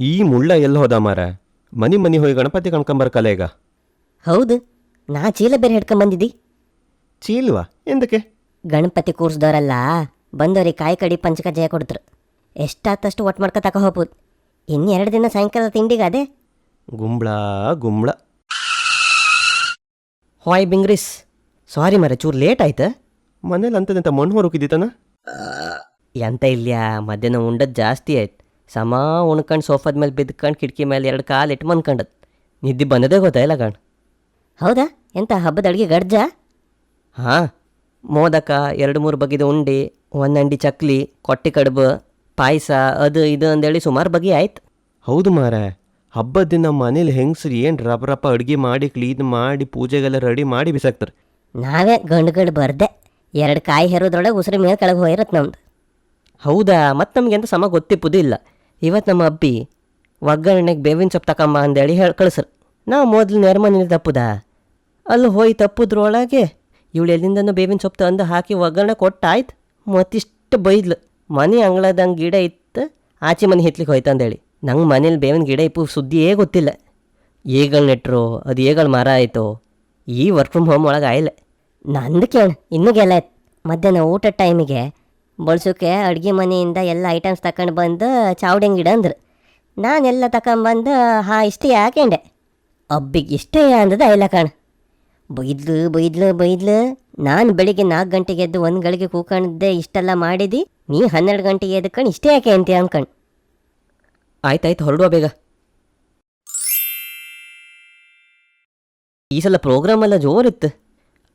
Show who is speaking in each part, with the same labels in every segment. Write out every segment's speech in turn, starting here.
Speaker 1: ಈ ಮುಳ್ಳ ಎಲ್ಲಿ ಹೋದ ಮಾರ? ಮನಿ ಹೋಗಿ ಗಣಪತಿ ಕಣ್ಕೊಂಬರ್ಕಲ್ಲ ಈಗ.
Speaker 2: ಹೌದು, ನಾ ಚೀಲ ಬೇರೆ ಹಿಡ್ಕೊಂಬಂದಿದ್ದಿ.
Speaker 1: ಚೀಲ್ವಾ? ಎಂದಕ್ಕೆ?
Speaker 2: ಗಣಪತಿ ಕೂರ್ಸ್ದವ್ರಲ್ಲ ಬಂದವ್ರಿಗೆ ಕಾಯಿ ಕಡಿ ಪಂಚಕಜ್ಜಾಯ ಕೊಡ್ತರು. ಎಷ್ಟಾತಷ್ಟು ಒಟ್ಟು ಮಾಡ್ಕೊ ತಗೋ ಹೋಗ್ಬೋದು. ಇನ್ನು 2 ದಿನ ಸಾಯಂಕಾಲ ತಿಂಡಿಗೆ ಅದೇ
Speaker 1: ಗುಂಬ್ಳ.
Speaker 3: ಹಾಯ್ ಬಿಂಗ್ರಿಸ್, ಸಾರಿ ಮರ ಚೂರು ಲೇಟ್ ಆಯ್ತು.
Speaker 1: ಮನೇಲಿ ಅಂತದಂತ ಮಣ್ಣು ಹೊರಕಿದ್ದಿತ್ತಾನ?
Speaker 3: ಎಂತ ಇಲ್ಯಾ, ಮಧ್ಯಾಹ್ನ ಉಂಡದ್ದು ಜಾಸ್ತಿ ಆಯ್ತು. ಸಮ ಉಣ್ಕಂಡು ಸೋಫಾದ ಮೇಲೆ ಬಿದ್ಕೊಂಡು ಕಿಟಕಿ ಮೇಲೆ 2 ಕಾಲು ಇಟ್ಟು ಮನ್ಕಂಡದ್ದು. ನಿದ್ದೆ ಬಂದದೇ ಗೊತ್ತಾಯಿಲ್ಲ ಕಣ್.
Speaker 2: ಹೌದಾ? ಎಂತ ಹಬ್ಬದ ಅಡುಗೆ ಗಡ್ಜ?
Speaker 3: ಹಾಂ, ಮೋದಕ, 2-3 ಬಗೆದು ಉಂಡೆ, 1 ಅಂಡಿ ಚಕ್ಲಿ, ಕೊಟ್ಟಿ ಕಡುಬು, ಪಾಯಸ, ಅದು ಇದು ಅಂದೇಳಿ ಸುಮಾರು ಬಗೆ ಆಯ್ತು.
Speaker 1: ಹೌದು ಮಾರ, ಹಬ್ಬದ ದಿನ ಮನೇಲಿ ಹೆಂಗಸ್ರು ಏನು ರಪ್ಪ ಅಡುಗೆ ಮಾಡಿ ಕ್ಲೀನ್ ಮಾಡಿ ಪೂಜೆಗೆಲ್ಲ ರೆಡಿ ಮಾಡಿ ಬಿಸಾಕ್ತಾರೆ.
Speaker 2: ನಾವೇ ಗಂಡುಗಳು ಬರ್ದೆ 2 ಕಾಯಿ ಹೆರೋದ್ರೊಳಗೆ ಉಸಿರು ಮೇಲೆ ಕೆಳಗೆ ಹೋಗಿರತ್ತೆ ನಮ್ದು.
Speaker 3: ಹೌದಾ? ಮತ್ತು ನಮಗೆಂತ ಸಮ ಗೊತ್ತಿಪ್ಪುದು ಇಲ್ಲ. ಇವತ್ತು ನಮ್ಮ ಅಬ್ಬಿ ಒಗ್ಗರಣೆಗೆ ಬೇವಿನ ಸೊಪ್ಪು ತಗೊಂಬ ಅಂದೇಳಿ ಹೇಳಿ ಕಳಿಸ್ರು. ನಾವು ಮೊದಲು ನೆರಮನೇಲಿ ತಪ್ಪುದಾ, ಅಲ್ಲಿ ಹೋಗಿ ತಪ್ಪುದ್ರೊಳಗೆ ಇವಳು ಎಲ್ಲಿಂದನೂ ಬೇವಿನ ಸೊಪ್ಪು ತಂದು ಹಾಕಿ ಒಗ್ಗರಣೆ ಕೊಟ್ಟಾಯ್ತು. ಮತ್ತಿಷ್ಟು ಬೈದ್ಲು. ಮನೆ ಅಂಗಳದಂಗೆ ಗಿಡ ಇತ್ತು, ಆಚೆ ಮನೆ ಹಿತ್ಲಿಕ್ಕೆ ಹೋಯ್ತು ಅಂದೇಳಿ. ನಂಗೆ ಮನೇಲಿ ಬೇವಿನ ಗಿಡ ಇಪ್ಪು ಸುದ್ದಿಯೇ ಗೊತ್ತಿಲ್ಲ. ಏಗಳು ನೆಟ್ಟರು, ಅದು ಏಗಳು ಮರ ಆಯಿತು. ಈ ವರ್ಕ್ ಫ್ರಮ್ ಹೋಮ್ ಒಳಗೆ ಆಯಿಲ್ಲ.
Speaker 2: ನಂದು ಕೇಳು, ಇನ್ನೂ ಗೆಲ್ಲ ಆಯ್ತು. ಮಧ್ಯಾಹ್ನ ಊಟದ ಟೈಮಿಗೆ ಬಳಸೋಕೆ ಅಡುಗೆ ಮನೆಯಿಂದ ಎಲ್ಲ ಐಟಮ್ಸ್ ತಗೊಂಡು ಬಂದು ಚಾವಡಿಂಗ್ ಗಿಡ ಅಂದ್ರು. ನಾನೆಲ್ಲ ತಗೊಂಬಂದು ಇಷ್ಟೇ ಹಾಕೊಂಡೆ. ಅಬ್ಬಿಗೆ ಇಷ್ಟೇ ಅಂದದ ಇಲ್ಲ ಕಣ. ಬೈದ್ಲು. ನಾನು ಬೆಳಿಗ್ಗೆ 4 ಗಂಟೆಗೆ ಎದ್ದು 1 ಗಳಿಗೆ ಕೂಕೊಂಡಿದ್ದೆ, ಇಷ್ಟೆಲ್ಲ ಮಾಡಿದ್ದು. ನೀ 12 ಗಂಟೆಗೆ ಎದ್ಕೊಂಡು ಇಷ್ಟೇ ಯಾಕೆ ಅಂತೀಯ ಅನ್ಕಂಡು.
Speaker 3: ಆಯ್ತಾಯ್ತು, ಹೊರಡುವ ಬೇಗ. ಈ ಸಲ ಪ್ರೋಗ್ರಾಮ್ ಎಲ್ಲ ಜೋರಿತ್ತು.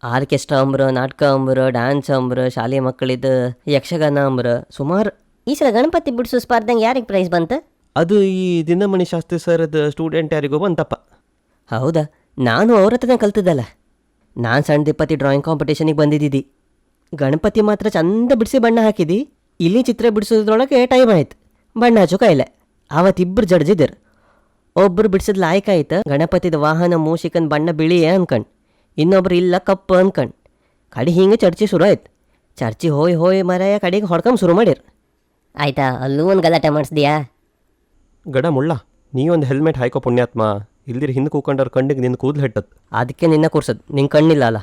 Speaker 3: ಆರ್ಕೆಸ್ಟ್ರಾ ಅಂಬ್ರ, ನಾಟಕ ಅಂಬ್ರ, ಡ್ಯಾನ್ಸ್ ಅಂಬ್ರ, ಶಾಲೆ ಮಕ್ಕಳಿದ್ದು ಯಕ್ಷಗಾನ ಅಂಬ್ರ, ಸುಮಾರು.
Speaker 2: ಈ ಸಲ ಗಣಪತಿ ಬಿಡಿಸೋ ಸ್ಪರ್ಧೆಗೆ ಯಾರಿಗೆ ಪ್ರೈಸ್ ಬಂತು?
Speaker 1: ಅದು ಈ ದಿನಮಣಿ ಶಾಸ್ತ್ರಿ ಸರ್ದ ಸ್ಟೂಡೆಂಟ್ ಯಾರಿಗೋ ಬಂತಪ್ಪ.
Speaker 3: ಹೌದಾ? ನಾನು ಅವ್ರ ಹತ್ರನೇ ಕಲ್ತಿದ್ದಲ್ಲ. ನಾನು ಸಣ್ಣ ದಿಪ್ಪತಿ ಡ್ರಾಯಿಂಗ್ ಕಾಂಪಿಟೇಷನಿಗೆ ಬಂದಿದ್ದಿದ್ದಿ. ಗಣಪತಿ ಮಾತ್ರ ಚಂದ ಬಿಡಿಸಿ ಬಣ್ಣ ಹಾಕಿದ್ದು. ಇಲ್ಲಿ ಚಿತ್ರ ಬಿಡಿಸೋದ್ರೊಳಗೆ ಟೈಮ್ ಆಯ್ತು, ಬಣ್ಣ ಹಚ್ಚೋ ಕಾಯಿಲೆ. ಆವತ್ತಿಬ್ಬರು ಜಡ್ಜಿದ್ದರು. ಒಬ್ಬರು ಬಿಡಿಸಿದ ಲಾಯ್ಕ ಆಯ್ತು, ಗಣಪತಿದ ವಾಹನ ಮೂಷಿಕನ ಬಣ್ಣ ಬಿಳಿಯೇ ಅನ್ಕಂಡು. ಇನ್ನೊಬ್ರು ಇಲ್ಲ ಕಪ್ಪು ಅನ್ಕಂಡು. ಕಡೆ ಹಿಂಗೆ ಚರ್ಚೆ ಶುರು ಆಯ್ತು. ಚರ್ಚೆ ಹೋಯ್ ಮರೆಯ ಕಡೆಗೆ ಹೊಡ್ಕೊಂಬ ಶುರು ಮಾಡಿರು.
Speaker 2: ಆಯ್ತಾ, ಅಲ್ಲೂ ಒಂದು ಗಲಾಟೆ ಮಾಡಿಸ್ದಿಯಾ?
Speaker 1: ಗಡ ಮುಳ್ಳ, ನೀ ಒಂದು ಹೆಲ್ಮೆಟ್ ಹಾಕೋ ಪುಣ್ಯಾತ್ಮ. ಇಲ್ದಿರ ಹಿಂದೆ ಕೂಕೊಂಡವ್ರ ಕಣ್ಣಿಗೆ ನಿನ್ನ ಕೂದಲು ಹೆಟ್ಟತ್.
Speaker 3: ಅದಕ್ಕೆ ನಿನ್ನ ಕೂರ್ಸೋದು, ನಿಂಗೆ ಕಣ್ಣಿಲ್ಲ ಅಲ್ಲ.